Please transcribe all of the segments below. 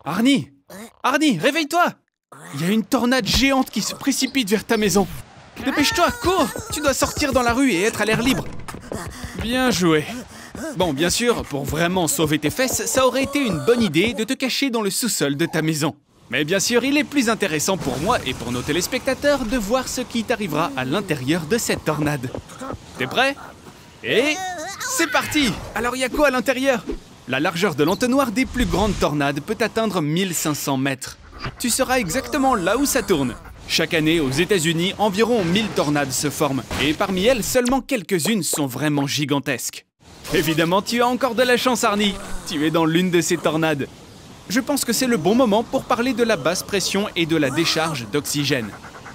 Arnie! Arnie, réveille-toi! Il y a une tornade géante qui se précipite vers ta maison. Dépêche-toi, cours! Tu dois sortir dans la rue et être à l'air libre. Bien joué. Bon, bien sûr, pour vraiment sauver tes fesses, ça aurait été une bonne idée de te cacher dans le sous-sol de ta maison. Mais bien sûr, il est plus intéressant pour moi et pour nos téléspectateurs de voir ce qui t'arrivera à l'intérieur de cette tornade. T'es prêt? Et c'est parti! Alors il y a quoi à l'intérieur? La largeur de l'entonnoir des plus grandes tornades peut atteindre 1500 mètres. Tu seras exactement là où ça tourne. Chaque année, aux États-Unis, environ 1000 tornades se forment. Et parmi elles, seulement quelques-unes sont vraiment gigantesques. Évidemment, tu as encore de la chance, Arnie. Tu es dans l'une de ces tornades. Je pense que c'est le bon moment pour parler de la basse pression et de la décharge d'oxygène.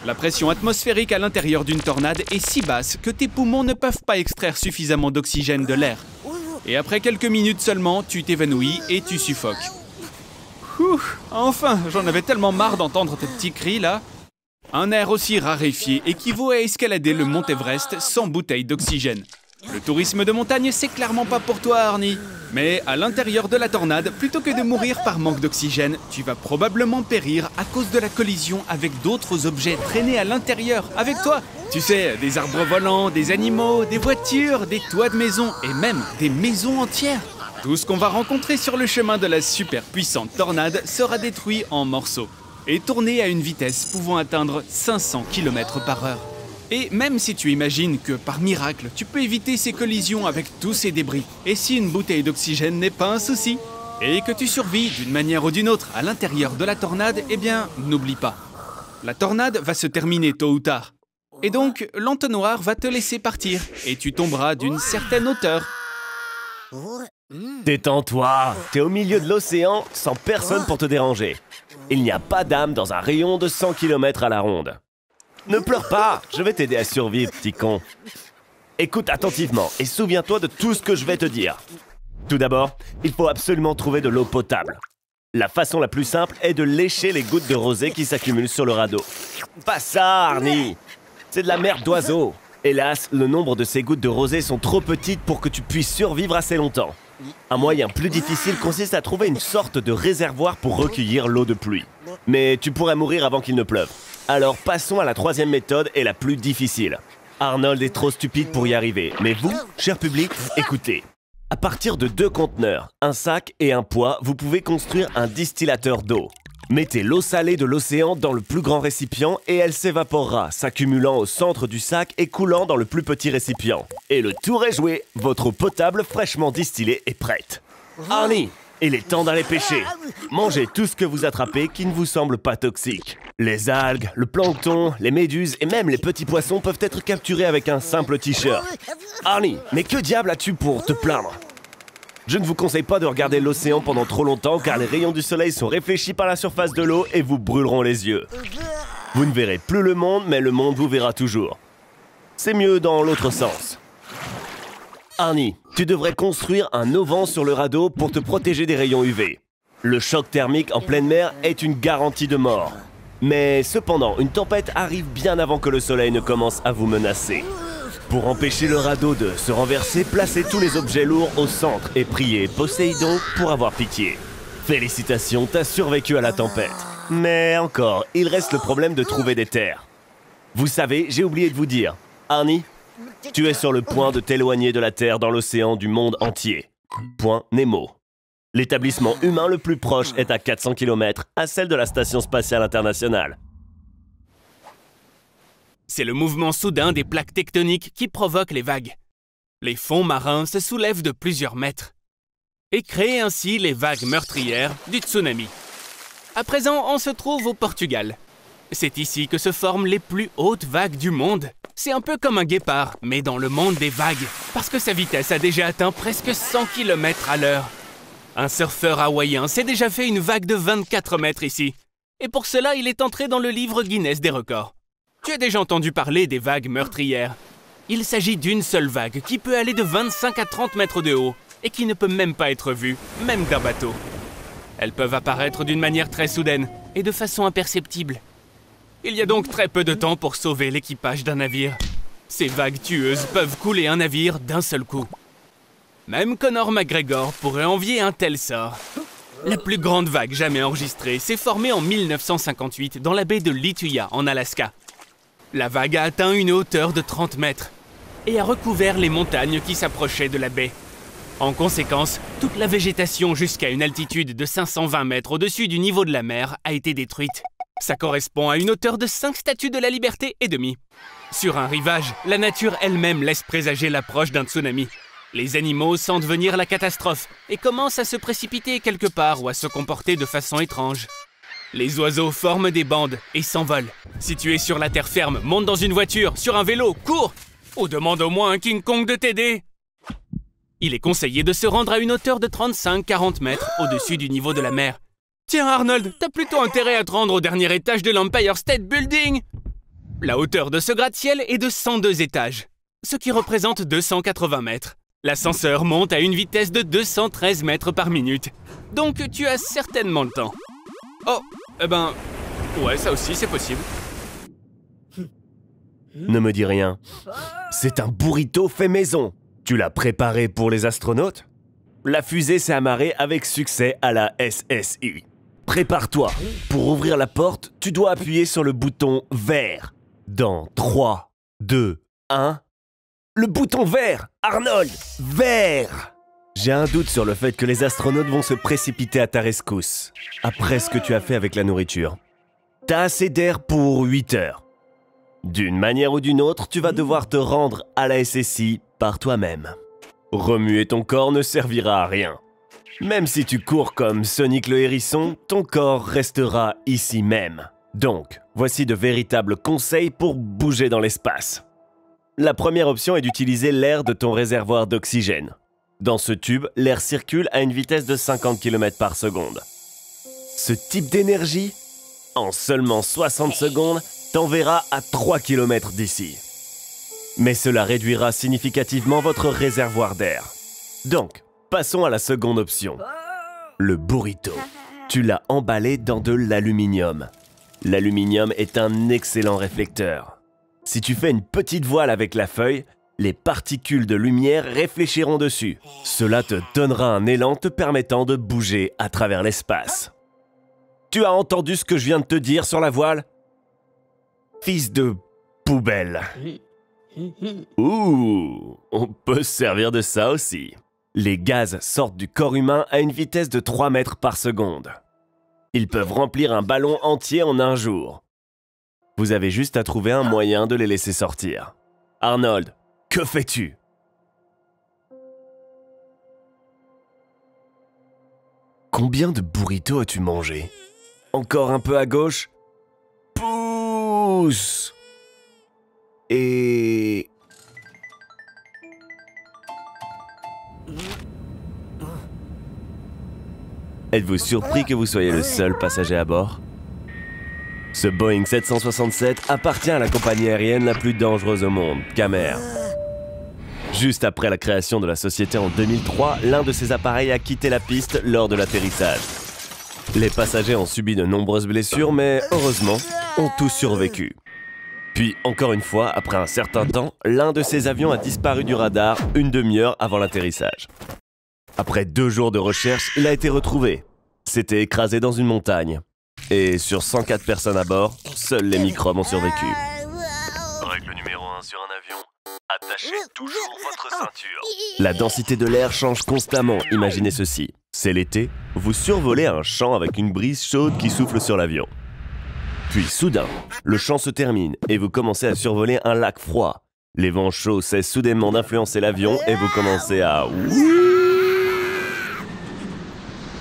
La pression atmosphérique à l'intérieur d'une tornade est si basse que tes poumons ne peuvent pas extraire suffisamment d'oxygène de l'air. Et après quelques minutes seulement, tu t'évanouis et tu suffoques. Enfin, j'en avais tellement marre d'entendre tes petits cris là. Un air aussi raréfié équivaut à escalader le mont Everest sans bouteille d'oxygène. Le tourisme de montagne, c'est clairement pas pour toi, Arnie. Mais à l'intérieur de la tornade, plutôt que de mourir par manque d'oxygène, tu vas probablement périr à cause de la collision avec d'autres objets traînés à l'intérieur avec toi. Tu sais, des arbres volants, des animaux, des voitures, des toits de maisons et même des maisons entières. Tout ce qu'on va rencontrer sur le chemin de la super puissante tornade sera détruit en morceaux et tourné à une vitesse pouvant atteindre 500 km/h. Et même si tu imagines que, par miracle, tu peux éviter ces collisions avec tous ces débris, et si une bouteille d'oxygène n'est pas un souci, et que tu survis d'une manière ou d'une autre à l'intérieur de la tornade, eh bien, n'oublie pas. La tornade va se terminer tôt ou tard. Et donc, l'entonnoir va te laisser partir, et tu tomberas d'une certaine hauteur. Détends-toi, t'es au milieu de l'océan sans personne pour te déranger. Il n'y a pas d'âme dans un rayon de 100 km à la ronde. Ne pleure pas, je vais t'aider à survivre, petit con. Écoute attentivement et souviens-toi de tout ce que je vais te dire. Tout d'abord, il faut absolument trouver de l'eau potable. La façon la plus simple est de lécher les gouttes de rosée qui s'accumulent sur le radeau. Pas ça, Arnie! C'est de la merde d'oiseau. Hélas, le nombre de ces gouttes de rosée sont trop petites pour que tu puisses survivre assez longtemps. Un moyen plus difficile consiste à trouver une sorte de réservoir pour recueillir l'eau de pluie. Mais tu pourrais mourir avant qu'il ne pleuve. Alors passons à la troisième méthode et la plus difficile. Arnold est trop stupide pour y arriver, mais vous, cher public, écoutez. À partir de 2 conteneurs, un sac et un poids, vous pouvez construire un distillateur d'eau. Mettez l'eau salée de l'océan dans le plus grand récipient et elle s'évaporera, s'accumulant au centre du sac et coulant dans le plus petit récipient. Et le tour est joué, votre eau potable fraîchement distillée est prête. Arnie, il est temps d'aller pêcher. Mangez tout ce que vous attrapez qui ne vous semble pas toxique. Les algues, le plancton, les méduses et même les petits poissons peuvent être capturés avec un simple t-shirt. Arnie, mais que diable as-tu pour te plaindre? Je ne vous conseille pas de regarder l'océan pendant trop longtemps car les rayons du soleil sont réfléchis par la surface de l'eau et vous brûleront les yeux. Vous ne verrez plus le monde, mais le monde vous verra toujours. C'est mieux dans l'autre sens. Arnie, tu devrais construire un auvent sur le radeau pour te protéger des rayons UV. Le choc thermique en pleine mer est une garantie de mort. Mais cependant, une tempête arrive bien avant que le soleil ne commence à vous menacer. Pour empêcher le radeau de se renverser, placez tous les objets lourds au centre et priez Poséidon pour avoir pitié. Félicitations, t'as survécu à la tempête. Mais encore, il reste le problème de trouver des terres. Vous savez, j'ai oublié de vous dire. Arnie, tu es sur le point de t'éloigner de la Terre dans l'océan du monde entier. Point Nemo. L'établissement humain le plus proche est à 400 km, à celle de la Station spatiale internationale. C'est le mouvement soudain des plaques tectoniques qui provoque les vagues. Les fonds marins se soulèvent de plusieurs mètres et créent ainsi les vagues meurtrières du tsunami. À présent, on se trouve au Portugal. C'est ici que se forment les plus hautes vagues du monde. C'est un peu comme un guépard, mais dans le monde des vagues, parce que sa vitesse a déjà atteint presque 100 km à l'heure. Un surfeur hawaïen s'est déjà fait une vague de 24 mètres ici. Et pour cela, il est entré dans le livre Guinness des records. Tu as déjà entendu parler des vagues meurtrières. Il s'agit d'une seule vague qui peut aller de 25 à 30 mètres de haut et qui ne peut même pas être vue, même d'un bateau. Elles peuvent apparaître d'une manière très soudaine et de façon imperceptible. Il y a donc très peu de temps pour sauver l'équipage d'un navire. Ces vagues tueuses peuvent couler un navire d'un seul coup. Même Conor McGregor pourrait envier un tel sort. La plus grande vague jamais enregistrée s'est formée en 1958 dans la baie de Lituya, en Alaska. La vague a atteint une hauteur de 30 mètres et a recouvert les montagnes qui s'approchaient de la baie. En conséquence, toute la végétation jusqu'à une altitude de 520 mètres au-dessus du niveau de la mer a été détruite. Ça correspond à une hauteur de 5 statues de la Liberté et demie. Sur un rivage, la nature elle-même laisse présager l'approche d'un tsunami. Les animaux sentent venir la catastrophe et commencent à se précipiter quelque part ou à se comporter de façon étrange. Les oiseaux forment des bandes et s'envolent. Si tu es sur la terre ferme, monte dans une voiture, sur un vélo, cours! Ou demande au moins à un King Kong de t'aider. Il est conseillé de se rendre à une hauteur de 35-40 mètres au-dessus du niveau de la mer. Tiens Arnold, t'as plutôt intérêt à te rendre au dernier étage de l'Empire State Building. La hauteur de ce gratte-ciel est de 102 étages, ce qui représente 280 mètres. L'ascenseur monte à une vitesse de 213 mètres par minute. Donc tu as certainement le temps. Oh, ouais, ça aussi c'est possible. Ne me dis rien. C'est un burrito fait maison. Tu l'as préparé pour les astronautes? La fusée s'est amarrée avec succès à la SSI. Prépare-toi. Pour ouvrir la porte, tu dois appuyer sur le bouton vert. Dans 3, 2, 1... Le bouton vert! Arnold! Vert! J'ai un doute sur le fait que les astronautes vont se précipiter à ta rescousse, après ce que tu as fait avec la nourriture. T'as assez d'air pour 8 heures. D'une manière ou d'une autre, tu vas devoir te rendre à la SSI par toi-même. Remuer ton corps ne servira à rien. Même si tu cours comme Sonic le hérisson, ton corps restera ici même. Donc, voici de véritables conseils pour bouger dans l'espace. La première option est d'utiliser l'air de ton réservoir d'oxygène. Dans ce tube, l'air circule à une vitesse de 50 km par seconde. Ce type d'énergie, en seulement 60 secondes, t'enverra à 3 km d'ici. Mais cela réduira significativement votre réservoir d'air. Donc, passons à la seconde option. Le burrito. Tu l'as emballé dans de l'aluminium. L'aluminium est un excellent réflecteur. Si tu fais une petite voile avec la feuille, les particules de lumière réfléchiront dessus. Cela te donnera un élan te permettant de bouger à travers l'espace. Tu as entendu ce que je viens de te dire sur la voile? Fils de poubelle. Ouh, on peut se servir de ça aussi. Les gaz sortent du corps humain à une vitesse de 3 mètres par seconde. Ils peuvent remplir un ballon entier en un jour. Vous avez juste à trouver un moyen de les laisser sortir. Arnold, que fais-tu? Combien de burritos as-tu mangé? Encore un peu à gauche? Pousse! Et... Êtes-vous surpris que vous soyez le seul passager à bord? Ce Boeing 767 appartient à la compagnie aérienne la plus dangereuse au monde, Camer. Juste après la création de la société en 2003, l'un de ces appareils a quitté la piste lors de l'atterrissage. Les passagers ont subi de nombreuses blessures, mais heureusement, ont tous survécu. Puis, encore une fois, après un certain temps, l'un de ces avions a disparu du radar une demi-heure avant l'atterrissage. Après 2 jours de recherche, il a été retrouvé. S'était écrasé dans une montagne. Et sur 104 personnes à bord, seuls les microbes ont survécu. Règle numéro 1 sur un avion, attachez toujours votre ceinture. La densité de l'air change constamment, imaginez ceci. C'est l'été, vous survolez un champ avec une brise chaude qui souffle sur l'avion. Puis soudain, le champ se termine et vous commencez à survoler un lac froid. Les vents chauds cessent soudainement d'influencer l'avion et vous commencez à...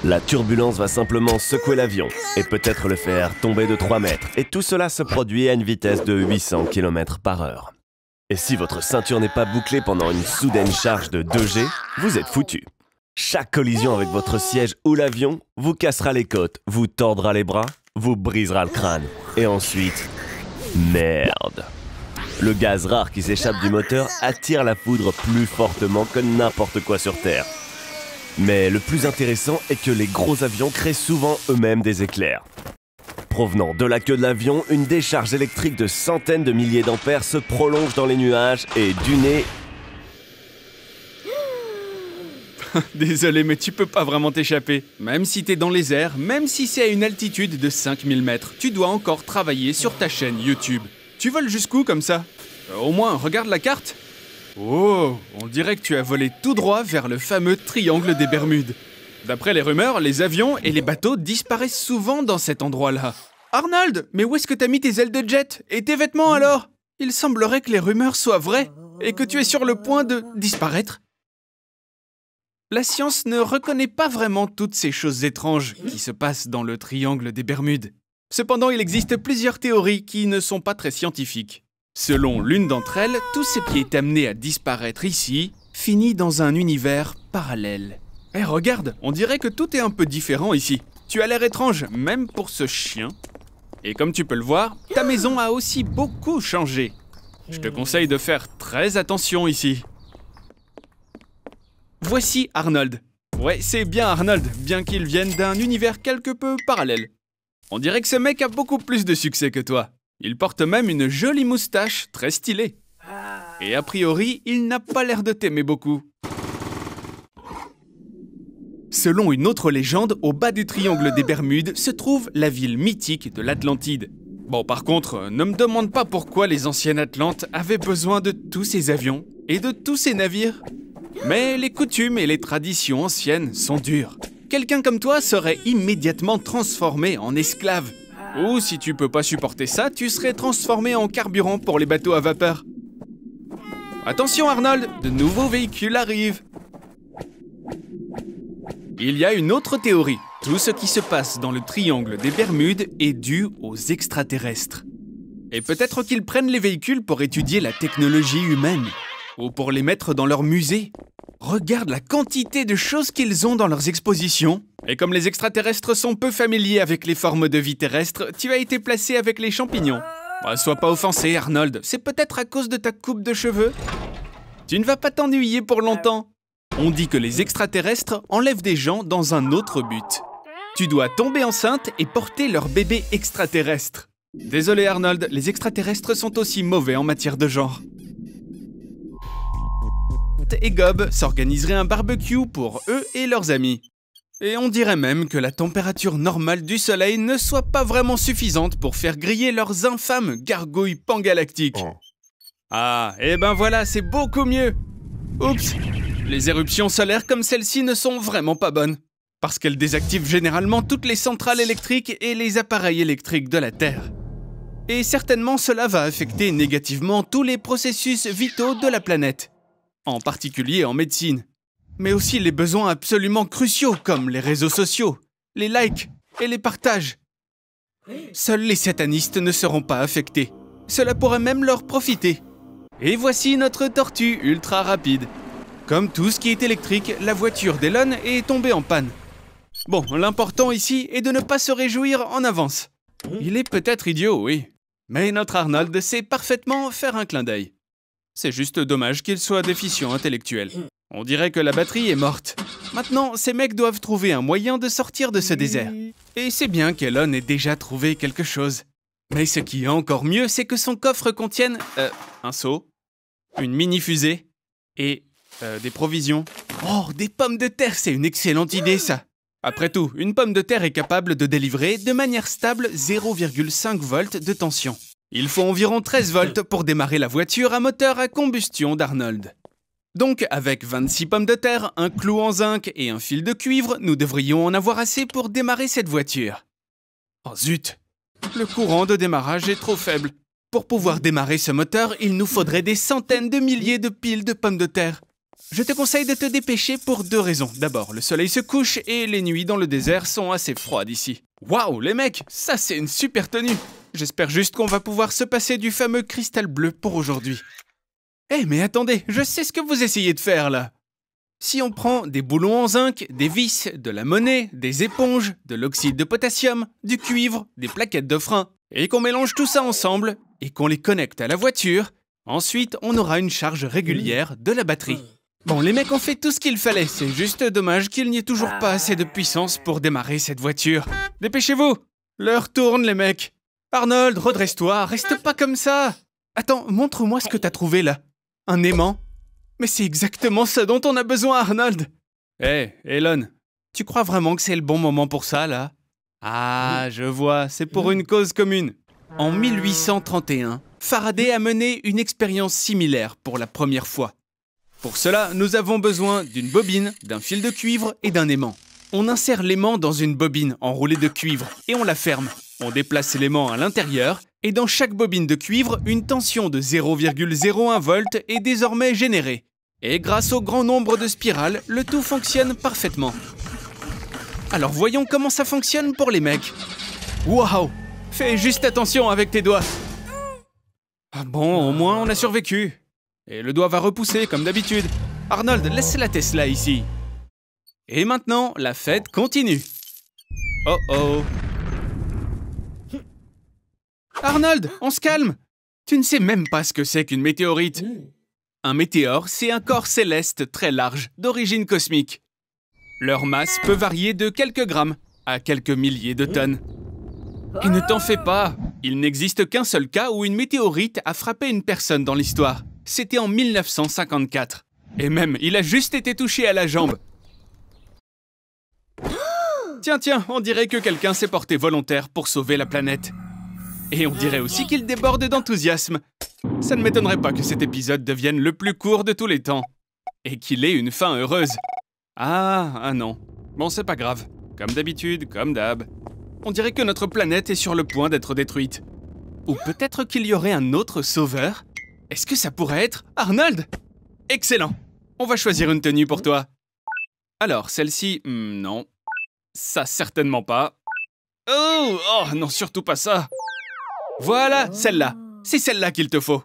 La turbulence va simplement secouer l'avion et peut-être le faire tomber de 3 mètres. Et tout cela se produit à une vitesse de 800 km/h. Et si votre ceinture n'est pas bouclée pendant une soudaine charge de 2G, vous êtes foutu. Chaque collision avec votre siège ou l'avion vous cassera les côtes, vous tordra les bras, vous brisera le crâne. Et ensuite, merde. Le gaz rare qui s'échappe du moteur attire la foudre plus fortement que n'importe quoi sur Terre. Mais le plus intéressant est que les gros avions créent souvent eux-mêmes des éclairs. Provenant de la queue de l'avion, une décharge électrique de centaines de milliers d'ampères se prolonge dans les nuages et du nez... Désolé, mais tu peux pas vraiment t'échapper. Même si t'es dans les airs, même si c'est à une altitude de 5000 mètres, tu dois encore travailler sur ta chaîne YouTube. Tu voles jusqu'où comme ça? Au moins, regarde la carte. Oh, on dirait que tu as volé tout droit vers le fameux triangle des Bermudes. D'après les rumeurs, les avions et les bateaux disparaissent souvent dans cet endroit-là. Arnold, mais où est-ce que t'as mis tes ailes de jet? Et tes vêtements alors? Il semblerait que les rumeurs soient vraies et que tu es sur le point de disparaître. La science ne reconnaît pas vraiment toutes ces choses étranges qui se passent dans le triangle des Bermudes. Cependant, il existe plusieurs théories qui ne sont pas très scientifiques. Selon l'une d'entre elles, tout ce qui est amené à disparaître ici finit dans un univers parallèle. Eh, regarde, on dirait que tout est un peu différent ici. Tu as l'air étrange, même pour ce chien. Et comme tu peux le voir, ta maison a aussi beaucoup changé. Je te conseille de faire très attention ici. Voici Arnold. Ouais, c'est bien Arnold, bien qu'il vienne d'un univers quelque peu parallèle. On dirait que ce mec a beaucoup plus de succès que toi. Il porte même une jolie moustache, très stylée. Et a priori, il n'a pas l'air de t'aimer beaucoup. Selon une autre légende, au bas du triangle des Bermudes se trouve la ville mythique de l'Atlantide. Bon, par contre, ne me demande pas pourquoi les anciennes Atlantes avaient besoin de tous ces avions et de tous ces navires. Mais les coutumes et les traditions anciennes sont dures. Quelqu'un comme toi serait immédiatement transformé en esclave. Ou si tu peux pas supporter ça, tu serais transformé en carburant pour les bateaux à vapeur. Attention Arnold, de nouveaux véhicules arrivent. Il y a une autre théorie. Tout ce qui se passe dans le triangle des Bermudes est dû aux extraterrestres. Et peut-être qu'ils prennent les véhicules pour étudier la technologie humaine. Ou pour les mettre dans leur musée. Regarde la quantité de choses qu'ils ont dans leurs expositions. Et comme les extraterrestres sont peu familiers avec les formes de vie terrestres, tu as été placé avec les champignons. Bah, sois pas offensé, Arnold. C'est peut-être à cause de ta coupe de cheveux. Tu ne vas pas t'ennuyer pour longtemps. On dit que les extraterrestres enlèvent des gens dans un autre but. Tu dois tomber enceinte et porter leur bébé extraterrestre. Désolé, Arnold, les extraterrestres sont aussi mauvais en matière de genre. Et Gob s'organiseraient un barbecue pour eux et leurs amis. Et on dirait même que la température normale du soleil ne soit pas vraiment suffisante pour faire griller leurs infâmes gargouilles pangalactiques. Ah, et ben voilà, c'est beaucoup mieux. Oups, les éruptions solaires comme celle-ci ne sont vraiment pas bonnes. Parce qu'elles désactivent généralement toutes les centrales électriques et les appareils électriques de la Terre. Et certainement cela va affecter négativement tous les processus vitaux de la planète. En particulier en médecine, mais aussi les besoins absolument cruciaux comme les réseaux sociaux, les likes et les partages. Seuls les satanistes ne seront pas affectés. Cela pourrait même leur profiter. Et voici notre tortue ultra rapide. Comme tout ce qui est électrique, la voiture d'Elon est tombée en panne. Bon, l'important ici est de ne pas se réjouir en avance. Il est peut-être idiot, oui, mais notre Arnold sait parfaitement faire un clin d'œil. C'est juste dommage qu'il soit déficient intellectuel. On dirait que la batterie est morte. Maintenant, ces mecs doivent trouver un moyen de sortir de ce désert. Et c'est bien qu'Elon ait déjà trouvé quelque chose. Mais ce qui est encore mieux, c'est que son coffre contienne un seau, une mini-fusée et des provisions. Oh, des pommes de terre, c'est une excellente idée ça. Après tout, une pomme de terre est capable de délivrer de manière stable 0,5 volts de tension. Il faut environ 13 volts pour démarrer la voiture à moteur à combustion d'Arnold. Donc, avec 26 pommes de terre, un clou en zinc et un fil de cuivre, nous devrions en avoir assez pour démarrer cette voiture. Oh zut! Le courant de démarrage est trop faible. Pour pouvoir démarrer ce moteur, il nous faudrait des centaines de milliers de piles de pommes de terre. Je te conseille de te dépêcher pour 2 raisons. D'abord, le soleil se couche et les nuits dans le désert sont assez froides ici. Waouh, les mecs, ça c'est une super tenue! J'espère juste qu'on va pouvoir se passer du fameux cristal bleu pour aujourd'hui. Eh mais attendez, je sais ce que vous essayez de faire là. Si on prend des boulons en zinc, des vis, de la monnaie, des éponges, de l'oxyde de potassium, du cuivre, des plaquettes de frein, et qu'on mélange tout ça ensemble, et qu'on les connecte à la voiture, ensuite on aura une charge régulière de la batterie. Bon, les mecs ont fait tout ce qu'il fallait, c'est juste dommage qu'il n'y ait toujours pas assez de puissance pour démarrer cette voiture. Dépêchez-vous! L'heure tourne les mecs! Arnold, redresse-toi, reste pas comme ça! Attends, montre-moi ce que t'as trouvé là. Un aimant? Mais c'est exactement ce dont on a besoin, Arnold! Hé, Elon, tu crois vraiment que c'est le bon moment pour ça, là? Ah, je vois, c'est pour une cause commune. En 1831, Faraday a mené une expérience similaire pour la première fois. Pour cela, nous avons besoin d'une bobine, d'un fil de cuivre et d'un aimant. On insère l'aimant dans une bobine enroulée de cuivre et on la ferme. On déplace l'aimant à l'intérieur et dans chaque bobine de cuivre, une tension de 0,01 volts est désormais générée. Et grâce au grand nombre de spirales, le tout fonctionne parfaitement. Alors voyons comment ça fonctionne pour les mecs. Waouh! Fais juste attention avec tes doigts. Ah bon, au moins on a survécu. Et le doigt va repousser comme d'habitude. Arnold, laisse la Tesla ici. Et maintenant, la fête continue. Oh oh. Arnold, on se calme. Tu ne sais même pas ce que c'est qu'une météorite. Un météore, c'est un corps céleste très large, d'origine cosmique. Leur masse peut varier de quelques grammes à quelques milliers de tonnes. Et ne t'en fais pas, il n'existe qu'un seul cas où une météorite a frappé une personne dans l'histoire. C'était en 1954. Et même, il a juste été touché à la jambe. Tiens, on dirait que quelqu'un s'est porté volontaire pour sauver la planète. Et on dirait aussi qu'il déborde d'enthousiasme. Ça ne m'étonnerait pas que cet épisode devienne le plus court de tous les temps. Et qu'il ait une fin heureuse. Ah non. Bon, c'est pas grave. Comme d'habitude, comme d'hab. On dirait que notre planète est sur le point d'être détruite. Ou peut-être qu'il y aurait un autre sauveur? Est-ce que ça pourrait être Arnold? Excellent. On va choisir une tenue pour toi. Alors, celle-ci, non. Ça, certainement pas. Oh, non, surtout pas ça. Voilà, celle-là. C'est celle-là qu'il te faut.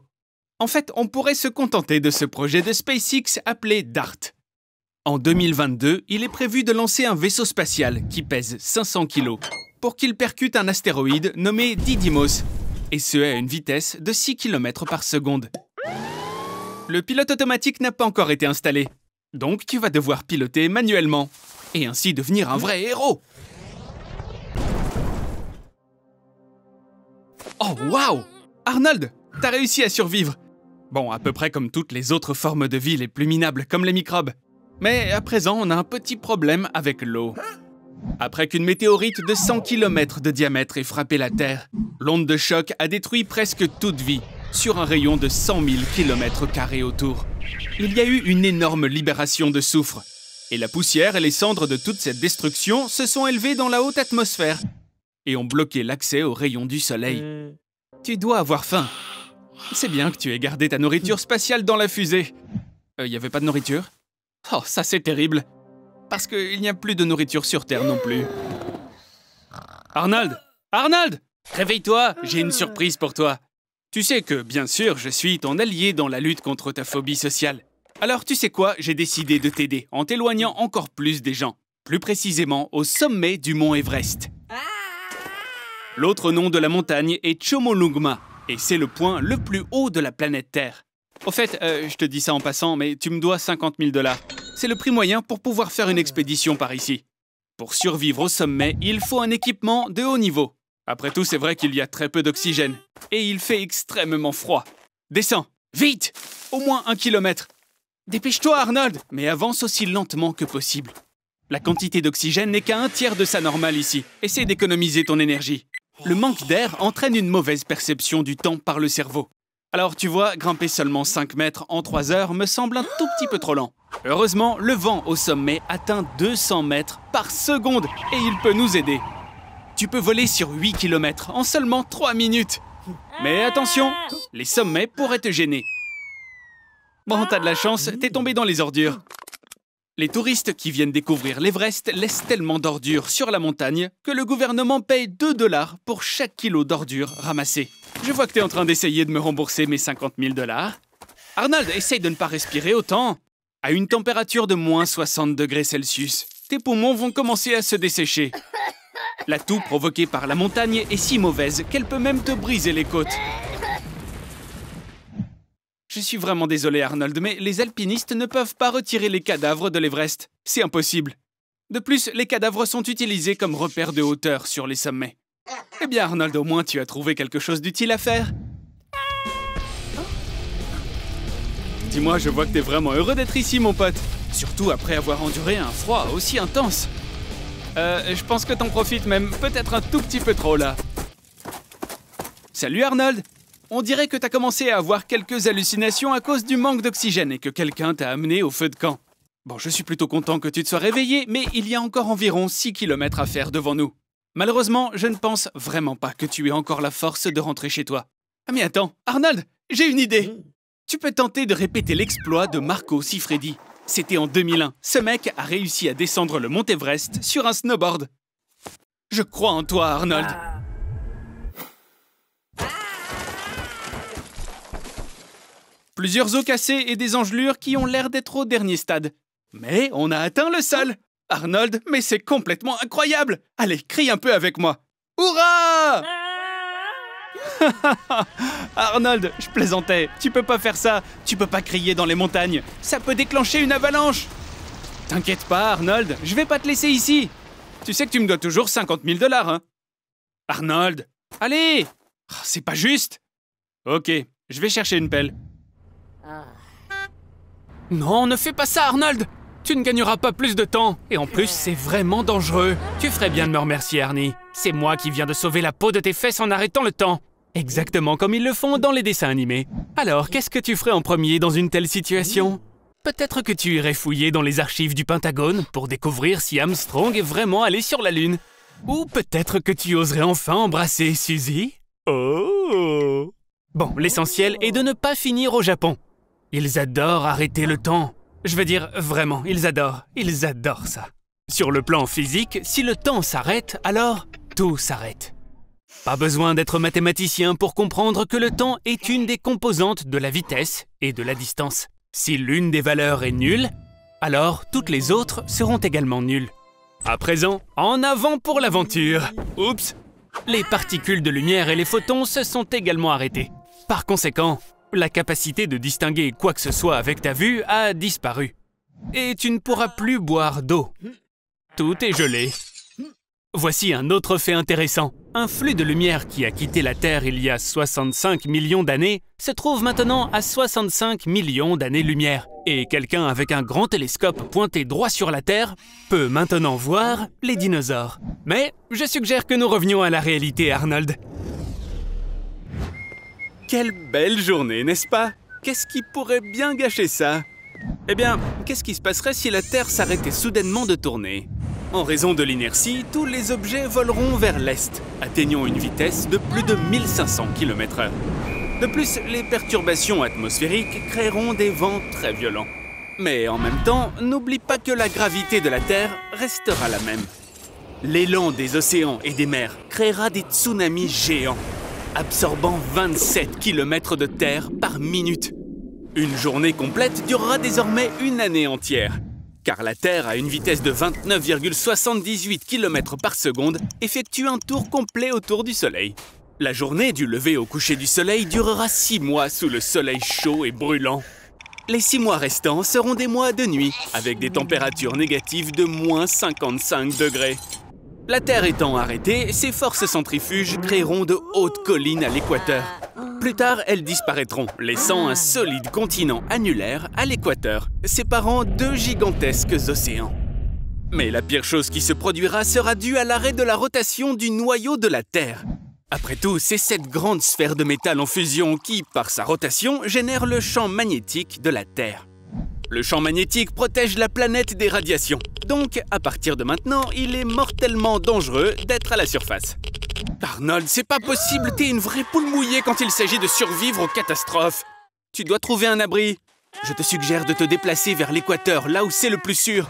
En fait, on pourrait se contenter de ce projet de SpaceX appelé DART. En 2022, il est prévu de lancer un vaisseau spatial qui pèse 500 kg pour qu'il percute un astéroïde nommé Didymos, et ce à une vitesse de 6 km par seconde. Le pilote automatique n'a pas encore été installé, donc tu vas devoir piloter manuellement, et ainsi devenir un vrai héros. Oh, waouh! Arnold, t'as réussi à survivre. Bon, à peu près comme toutes les autres formes de vie les plus minables, comme les microbes. Mais à présent, on a un petit problème avec l'eau. Après qu'une météorite de 100 km de diamètre ait frappé la Terre, l'onde de choc a détruit presque toute vie, sur un rayon de 100 000 km² autour. Il y a eu une énorme libération de soufre, et la poussière et les cendres de toute cette destruction se sont élevées dans la haute atmosphère, et ont bloqué l'accès aux rayons du soleil. Tu dois avoir faim. C'est bien que tu aies gardé ta nourriture spatiale dans la fusée. Y avait pas de nourriture? Oh, ça c'est terrible. Parce qu'il n'y a plus de nourriture sur Terre non plus. Arnold! Arnold! Réveille-toi, j'ai une surprise pour toi. Tu sais que, bien sûr, je suis ton allié dans la lutte contre ta phobie sociale. Alors, tu sais quoi? J'ai décidé de t'aider en t'éloignant encore plus des gens. Plus précisément, au sommet du mont Everest. L'autre nom de la montagne est Chomolungma, et c'est le point le plus haut de la planète Terre. Au fait, je te dis ça en passant, mais tu me dois 50 000 $. C'est le prix moyen pour pouvoir faire une expédition par ici. Pour survivre au sommet, il faut un équipement de haut niveau. Après tout, c'est vrai qu'il y a très peu d'oxygène. Et il fait extrêmement froid. Descends, vite! Au moins 1 kilomètre. Dépêche-toi, Arnold, mais avance aussi lentement que possible. La quantité d'oxygène n'est qu'à 1/3 de sa normale ici. Essaie d'économiser ton énergie. Le manque d'air entraîne une mauvaise perception du temps par le cerveau. Alors tu vois, grimper seulement 5 mètres en 3 heures me semble un tout petit peu trop lent. Heureusement, le vent au sommet atteint 200 mètres par seconde et il peut nous aider. Tu peux voler sur 8 km en seulement 3 minutes. Mais attention, les sommets pourraient te gêner. Bon, t'as de la chance, t'es tombé dans les ordures. Les touristes qui viennent découvrir l'Everest laissent tellement d'ordures sur la montagne que le gouvernement paye 2 $ pour chaque kilo d'ordures ramassées. Je vois que t'es en train d'essayer de me rembourser mes 50 000 $. Arnold, essaye de ne pas respirer autant. À une température de moins 60 degrés Celsius, tes poumons vont commencer à se dessécher. La toux provoquée par la montagne est si mauvaise qu'elle peut même te briser les côtes. Je suis vraiment désolé, Arnold, mais les alpinistes ne peuvent pas retirer les cadavres de l'Everest. C'est impossible. De plus, les cadavres sont utilisés comme repères de hauteur sur les sommets. Eh bien, Arnold, au moins tu as trouvé quelque chose d'utile à faire. Dis-moi, je vois que t'es vraiment heureux d'être ici, mon pote. Surtout après avoir enduré un froid aussi intense. Je pense que t'en profites même peut-être un tout petit peu trop là. Salut Arnold! On dirait que t'as commencé à avoir quelques hallucinations à cause du manque d'oxygène et que quelqu'un t'a amené au feu de camp. Bon, je suis plutôt content que tu te sois réveillé, mais il y a encore environ 6 km à faire devant nous. Malheureusement, je ne pense vraiment pas que tu aies encore la force de rentrer chez toi. Ah mais attends, Arnold, j'ai une idée! Tu peux tenter de répéter l'exploit de Marco Siffredi. C'était en 2001. Ce mec a réussi à descendre le Mont Everest sur un snowboard. Je crois en toi, Arnold. Plusieurs os cassés et des engelures qui ont l'air d'être au dernier stade. Mais on a atteint le sol. Arnold, mais c'est complètement incroyable. Allez, crie un peu avec moi. Hurrah! Arnold, je plaisantais. Tu peux pas faire ça. Tu peux pas crier dans les montagnes. Ça peut déclencher une avalanche. T'inquiète pas, Arnold. Je vais pas te laisser ici. Tu sais que tu me dois toujours 50 000 $, hein? Arnold, allez! C'est pas juste. Ok, je vais chercher une pelle. Non, ne fais pas ça, Arnold! Tu ne gagneras pas plus de temps. Et en plus, c'est vraiment dangereux. Tu ferais bien de me remercier, Arnie. C'est moi qui viens de sauver la peau de tes fesses en arrêtant le temps. Exactement comme ils le font dans les dessins animés. Alors, qu'est-ce que tu ferais en premier dans une telle situation? Peut-être que tu irais fouiller dans les archives du Pentagone pour découvrir si Armstrong est vraiment allé sur la Lune. Ou peut-être que tu oserais enfin embrasser Suzy. Oh! Bon, l'essentiel est de ne pas finir au Japon. Ils adorent arrêter le temps. Je veux dire, vraiment, ils adorent ça. Sur le plan physique, si le temps s'arrête, alors tout s'arrête. Pas besoin d'être mathématicien pour comprendre que le temps est une des composantes de la vitesse et de la distance. Si l'une des valeurs est nulle, alors toutes les autres seront également nulles. À présent, en avant pour l'aventure. Oups! Les particules de lumière et les photons se sont également arrêtés. Par conséquent, la capacité de distinguer quoi que ce soit avec ta vue a disparu. Et tu ne pourras plus boire d'eau. Tout est gelé. Voici un autre fait intéressant. Un flux de lumière qui a quitté la Terre il y a 65 millions d'années se trouve maintenant à 65 millions d'années-lumière. Et quelqu'un avec un grand télescope pointé droit sur la Terre peut maintenant voir les dinosaures. Mais je suggère que nous revenions à la réalité, Arnold. Quelle belle journée, n'est-ce pas? Qu'est-ce qui pourrait bien gâcher ça? Eh bien, qu'est-ce qui se passerait si la Terre s'arrêtait soudainement de tourner? En raison de l'inertie, tous les objets voleront vers l'est, atteignant une vitesse de plus de 1500 km/h. De plus, les perturbations atmosphériques créeront des vents très violents. Mais en même temps, n'oublie pas que la gravité de la Terre restera la même. L'élan des océans et des mers créera des tsunamis géants, absorbant 27 km de terre par minute. Une journée complète durera désormais une année entière, car la Terre, à une vitesse de 29,78 km par seconde, effectue un tour complet autour du Soleil. La journée du lever au coucher du Soleil durera 6 mois sous le soleil chaud et brûlant. Les 6 mois restants seront des mois de nuit, avec des températures négatives de moins 55 degrés. La Terre étant arrêtée, ses forces centrifuges créeront de hautes collines à l'équateur. Plus tard, elles disparaîtront, laissant un solide continent annulaire à l'équateur, séparant deux gigantesques océans. Mais la pire chose qui se produira sera due à l'arrêt de la rotation du noyau de la Terre. Après tout, c'est cette grande sphère de métal en fusion qui, par sa rotation, génère le champ magnétique de la Terre. Le champ magnétique protège la planète des radiations. Donc, à partir de maintenant, il est mortellement dangereux d'être à la surface. Arnold, c'est pas possible, t'es une vraie poule mouillée quand il s'agit de survivre aux catastrophes. Tu dois trouver un abri. Je te suggère de te déplacer vers l'équateur, là où c'est le plus sûr.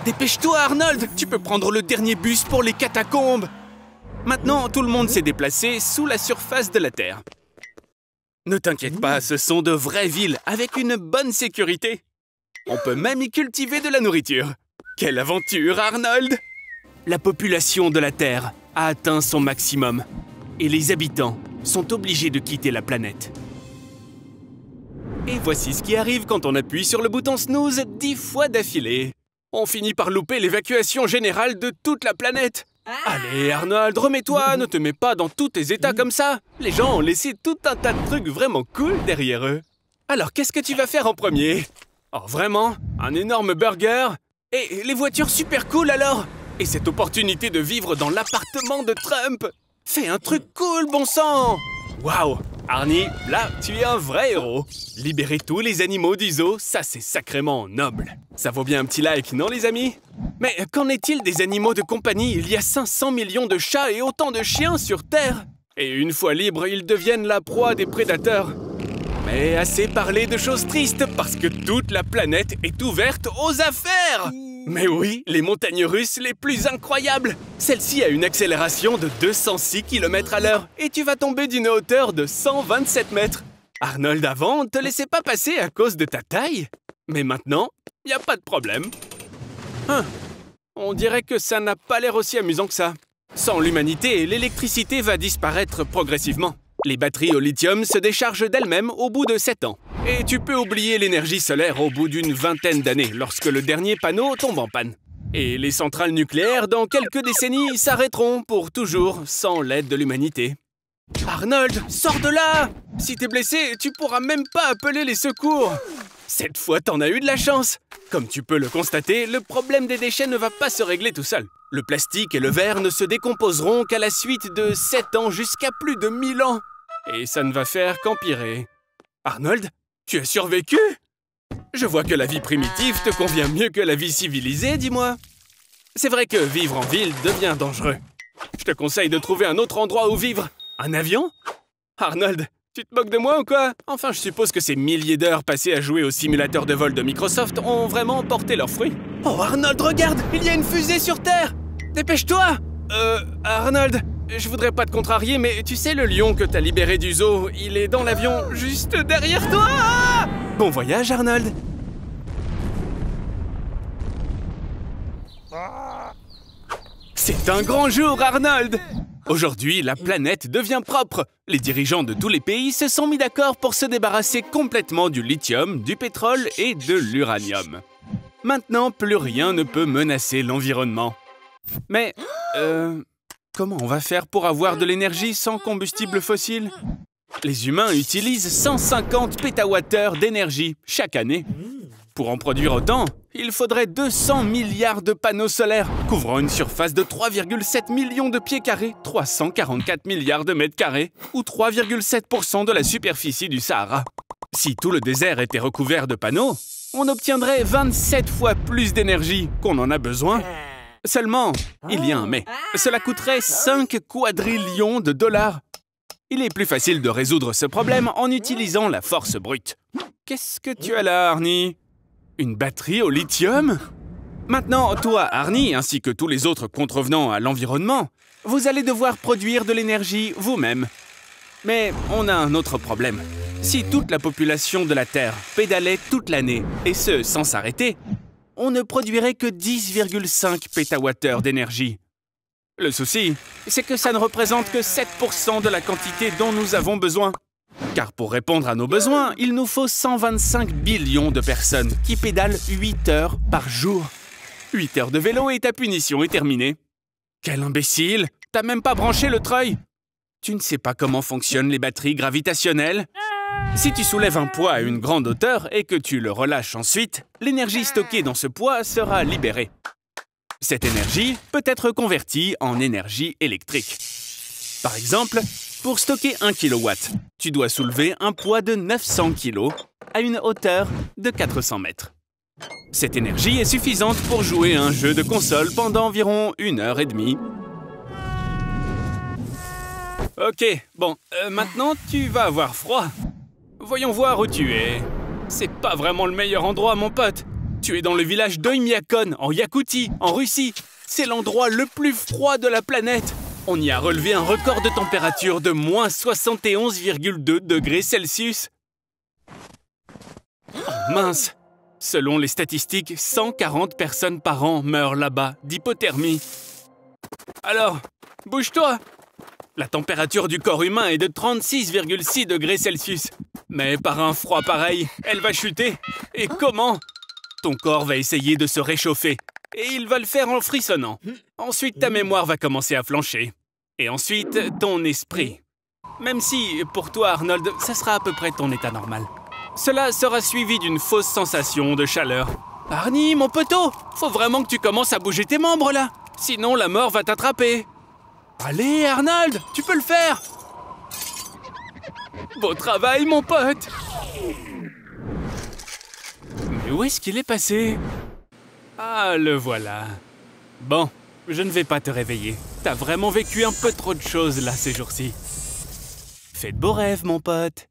Dépêche-toi, Arnold, tu peux prendre le dernier bus pour les catacombes. Maintenant, tout le monde s'est déplacé sous la surface de la Terre. Ne t'inquiète pas, ce sont de vraies villes avec une bonne sécurité. On peut même y cultiver de la nourriture. Quelle aventure, Arnold! La population de la Terre a atteint son maximum et les habitants sont obligés de quitter la planète. Et voici ce qui arrive quand on appuie sur le bouton snooze 10 fois d'affilée. On finit par louper l'évacuation générale de toute la planète. Allez, Arnold, remets-toi, ne te mets pas dans tous tes états comme ça. Les gens ont laissé tout un tas de trucs vraiment cool derrière eux. Alors, qu'est-ce que tu vas faire en premier? Oh, vraiment? Un énorme burger? Et les voitures super cool alors? Et cette opportunité de vivre dans l'appartement de Trump? Fais un truc cool, bon sang! Waouh! Arnie, là, tu es un vrai héros. Libérer tous les animaux du zoo, ça c'est sacrément noble. Ça vaut bien un petit like, non les amis? Mais qu'en est-il des animaux de compagnie? Il y a 500 millions de chats et autant de chiens sur Terre. Et une fois libres, ils deviennent la proie des prédateurs. Mais assez parlé de choses tristes parce que toute la planète est ouverte aux affaires! Mais oui, les montagnes russes les plus incroyables! Celle-ci a une accélération de 206 km à l'heure et tu vas tomber d'une hauteur de 127 mètres. Arnold, avant, on ne te laissait pas passer à cause de ta taille. Mais maintenant, il n'y a pas de problème. On dirait que ça n'a pas l'air aussi amusant que ça. Sans l'humanité, l'électricité va disparaître progressivement. Les batteries au lithium se déchargent d'elles-mêmes au bout de 7 ans. Et tu peux oublier l'énergie solaire au bout d'une vingtaine d'années, lorsque le dernier panneau tombe en panne. Et les centrales nucléaires, dans quelques décennies, s'arrêteront pour toujours, sans l'aide de l'humanité. Arnold, sors de là! Si t'es blessé, tu pourras même pas appeler les secours. Cette fois, t'en as eu de la chance. Comme tu peux le constater, le problème des déchets ne va pas se régler tout seul. Le plastique et le verre ne se décomposeront qu'à la suite de 7 ans jusqu'à plus de 1000 ans. Et ça ne va faire qu'empirer. Arnold, tu as survécu? Je vois que la vie primitive te convient mieux que la vie civilisée, dis-moi. C'est vrai que vivre en ville devient dangereux. Je te conseille de trouver un autre endroit où vivre. Un avion? Arnold, tu te moques de moi ou quoi? Enfin, je suppose que ces milliers d'heures passées à jouer au simulateur de vol de Microsoft ont vraiment porté leurs fruits. Oh, Arnold, regarde! Il y a une fusée sur Terre! Dépêche-toi! Arnold, je voudrais pas te contrarier, mais tu sais le lion que t'as libéré du zoo, il est dans l'avion juste derrière toi! Bon voyage, Arnold! C'est un grand jour, Arnold! Aujourd'hui, la planète devient propre. Les dirigeants de tous les pays se sont mis d'accord pour se débarrasser complètement du lithium, du pétrole et de l'uranium. Maintenant, plus rien ne peut menacer l'environnement. Mais, comment on va faire pour avoir de l'énergie sans combustible fossile? Les humains utilisent 150 pétawattheures d'énergie chaque année. Pour en produire autant, il faudrait 200 milliards de panneaux solaires, couvrant une surface de 3,7 millions de pieds carrés, 344 milliards de mètres carrés, ou 3,7% de la superficie du Sahara. Si tout le désert était recouvert de panneaux, on obtiendrait 27 fois plus d'énergie qu'on en a besoin. Seulement, il y a un mais. Cela coûterait 5 quadrillions de dollars. Il est plus facile de résoudre ce problème en utilisant la force brute. Qu'est-ce que tu as là, Arnie? Une batterie au lithium? Maintenant, toi, Arnie, ainsi que tous les autres contrevenants à l'environnement, vous allez devoir produire de l'énergie vous-même. Mais on a un autre problème. Si toute la population de la Terre pédalait toute l'année, et ce, sans s'arrêter, on ne produirait que 10,5 pétawattheures d'énergie. Le souci, c'est que ça ne représente que 7% de la quantité dont nous avons besoin. Car pour répondre à nos besoins, il nous faut 125 billions de personnes qui pédalent 8 heures par jour. 8 heures de vélo et ta punition est terminée. Quel imbécile! T'as même pas branché le treuil! Tu ne sais pas comment fonctionnent les batteries gravitationnelles? Si tu soulèves un poids à une grande hauteur et que tu le relâches ensuite, l'énergie stockée dans ce poids sera libérée. Cette énergie peut être convertie en énergie électrique. Par exemple, pour stocker 1 kW, tu dois soulever un poids de 900 kg à une hauteur de 400 mètres. Cette énergie est suffisante pour jouer à un jeu de console pendant environ 1h30. Ok, bon, maintenant tu vas avoir froid. Voyons voir où tu es. C'est pas vraiment le meilleur endroit, mon pote. Tu es dans le village d'Oymyakon, en Yakoutie, en Russie. C'est l'endroit le plus froid de la planète. On y a relevé un record de température de moins 71,2 degrés Celsius. Oh, mince! Selon les statistiques, 140 personnes par an meurent là-bas d'hypothermie. Alors, bouge-toi! La température du corps humain est de 36,6 degrés Celsius. Mais par un froid pareil, elle va chuter. Et comment? Ton corps va essayer de se réchauffer. Et il va le faire en frissonnant. Ensuite, ta mémoire va commencer à flancher. Et ensuite, ton esprit. Même si, pour toi, Arnold, ça sera à peu près ton état normal. Cela sera suivi d'une fausse sensation de chaleur. Arnie, mon poteau, faut vraiment que tu commences à bouger tes membres là. Sinon, la mort va t'attraper. Allez, Arnold, tu peux le faire. Beau travail, mon pote. Mais où est-ce qu'il est passé? Ah, le voilà. Bon, je ne vais pas te réveiller. T'as vraiment vécu un peu trop de choses là ces jours-ci. Fais de beaux rêves, mon pote.